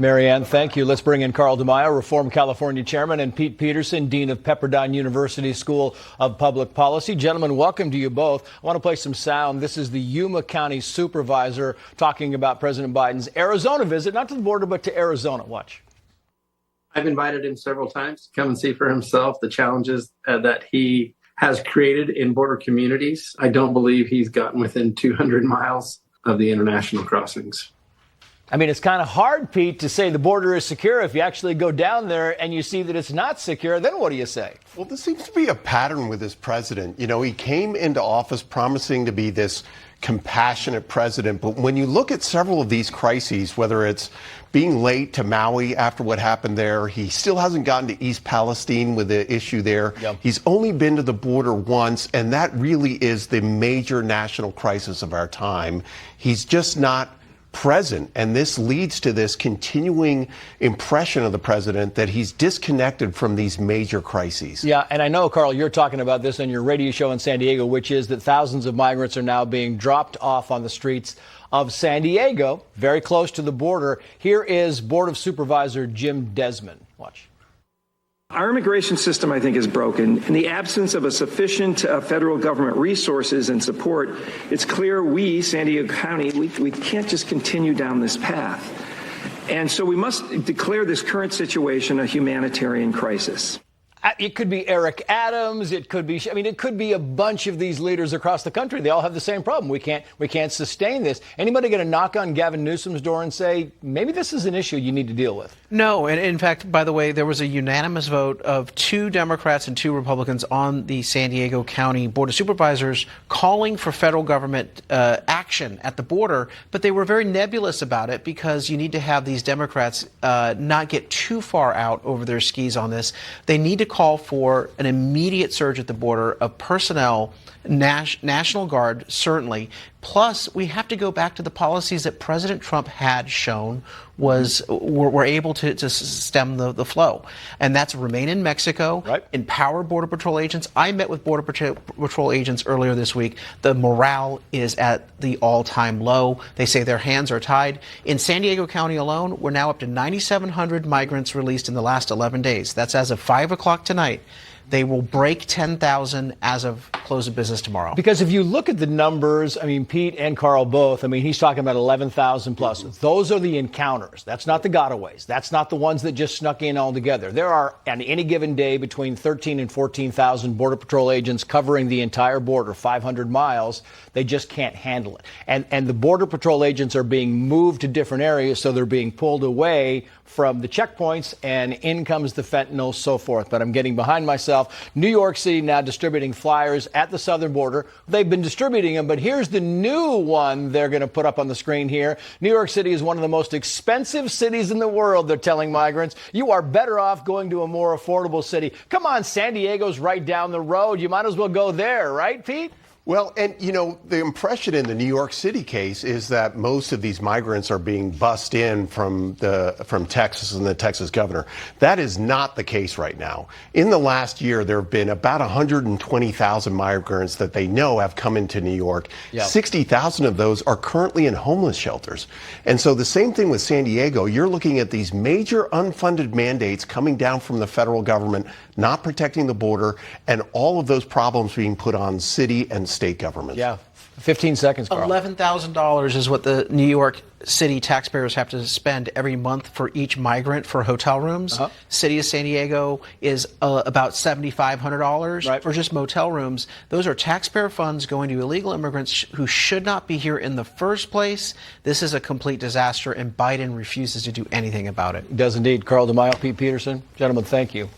Marianne, thank you. Let's bring in Carl DeMaio, Reform California Chairman, and Pete Peterson, Dean of Pepperdine University School of Public Policy. Gentlemen, welcome to you both. I want to play some sound. This is the Yuma County Supervisor talking about President Biden's Arizona visit, not to the border, but to Arizona. Watch. I've invited him several times to come and see for himself the challenges that he has created in border communities. I don't believe he's gotten within 200 miles of the international crossings. I mean, it's kind of hard, Pete, to say the border is secure. If you actually go down there and you see that it's not secure, then what do you say? Well, there seems to be a pattern with this president. You know, he came into office promising to be this compassionate president. But when you look at several of these crises, whether it's being late to Maui after what happened there, he still hasn't gotten to East Palestine with the issue there. Yep. He's only been to the border once, and that really is the major national crisis of our time. He's just not present, and this leads to this continuing impression of the president that he's disconnected from these major crises. Yeah, and I know, Carl, you're talking about this on your radio show in San Diego, which is that thousands of migrants are now being dropped off on the streets of San Diego, very close to the border. Here is Board of Supervisor Jim Desmond. Watch. Our immigration system, I think, is broken. In the absence of a sufficient federal government resources and support, it's clear we, San Diego County, we can't just continue down this path. And so we must declare this current situation a humanitarian crisis. It could be Eric Adams. It could be, it could be a bunch of these leaders across the country. They all have the same problem. We can't sustain this. Anybody going to knock on Gavin Newsom's door and say, maybe this is an issue you need to deal with? No. And in fact, by the way, there was a unanimous vote of 2 Democrats and 2 Republicans on the San Diego County Board of Supervisors calling for federal government action at the border. But they were very nebulous about it because you need to have these Democrats not get too far out over their skis on this. They need to call for an immediate surge at the border of personnel, National Guard, certainly. Plus, we have to go back to the policies that President Trump had shown were able to stem the flow. And that's remain in Mexico, right. Empower Border Patrol agents. I met with Border Patrol agents earlier this week. The morale is at the all-time low. They say their hands are tied. In San Diego County alone, we're now up to 9,700 migrants released in the last 11 days. That's as of 5 o'clock tonight. They will break 10,000 as of close of business tomorrow. Because if you look at the numbers, Pete and Carl both, he's talking about 11,000 plus. Mm-hmm. Those are the encounters. That's not the gotaways. That's not the ones that just snuck in altogether. There are, on any given day, between 13 and 14,000 Border Patrol agents covering the entire border, 500 miles. They just can't handle it. And the Border Patrol agents are being moved to different areas, so they're being pulled away from the checkpoints, and in comes the fentanyl, so forth. But I'm getting behind myself. New York City now distributing flyers at the southern border. They've been distributing them, but here's the new one they're going to put up on the screen here. New York City is one of the most expensive cities in the world, they're telling migrants. You are better off going to a more affordable city. Come on, San Diego's right down the road. You might as well go there, right, Pete? Well, and, the impression in the New York City case is that most of these migrants are being bussed in from Texas and the Texas governor. That is not the case right now. In the last year, there have been about 120,000 migrants that they know have come into New York. Yep. 60,000 of those are currently in homeless shelters. And so the same thing with San Diego. You're looking at these major unfunded mandates coming down from the federal government, not protecting the border, and all of those problems being put on city and state governments. Yeah. 15 seconds, Carl. $11,000 is what the New York City taxpayers have to spend every month for each migrant for hotel rooms. Uh-huh. City of San Diego is about $7,500 for just motel rooms. Those are taxpayer funds going to illegal immigrants who should not be here in the first place. This is a complete disaster, and Biden refuses to do anything about it. He does indeed. Carl DeMaio, Pete Peterson. Gentlemen, thank you.